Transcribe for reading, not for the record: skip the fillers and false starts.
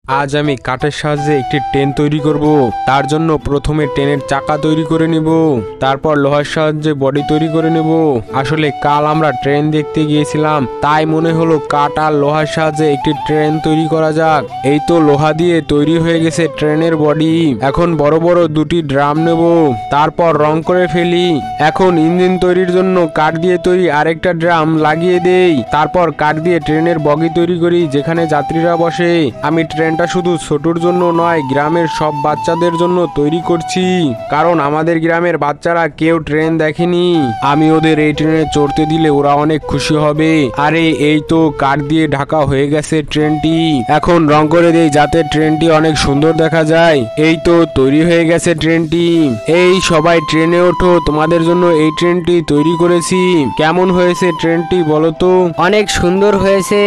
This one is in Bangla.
আজ আমি কাঠের সাহায্যে একটি ট্রেন তৈরি করব। তার জন্য প্রথমে ট্রেনের চাকা তৈরি করে নেব, তারপর লোহার সাহায্যে বডি তৈরি করে নেব। আসলে কাল আমরা ট্রেন দেখতে গিয়েছিলাম, তাই মনে হলো কাঠ আর লোহার সাহায্যে একটি ট্রেন তৈরি করা যাক। এই তো লোহা দিয়ে তৈরি হয়ে গেছে ট্রেনের বডি। এখন বড় বড় দুটি ড্রাম নেব, তারপর রং করে ফেলি। এখন ইঞ্জিন তৈরির জন্য কাঠ দিয়ে তৈরি আরেকটা ড্রাম লাগিয়ে দেই। তারপর কাঠ দিয়ে ট্রেনের বগি তৈরি করি, যেখানে যাত্রীরা বসে। আমি ট্রেনটা শুধু ছোটর জন্য নয়, গ্রামের সব বাচ্চাদের জন্য তৈরি করছি, কারণ আমাদের গ্রামের বাচ্চারা কেউ ট্রেন দেখেনি। আমি ওদের এই ট্রেনে চড়তে দিলে ওরা অনেক খুশি হবে। আরে এই তো কাঠ দিয়ে ঢাকা হয়ে গেছে ট্রেনটি। এখন রং করে দেই যাতে ট্রেনটি অনেক সুন্দর দেখা যায়। এই তো তৈরি হয়ে গেছে ট্রেনটি। এই সবাই ট্রেনে ওঠো, তোমাদের জন্য এই ট্রেনটি তৈরি করেছি। কেমন হয়েছে ট্রেনটি বলো তো? অনেক সুন্দর হয়েছে।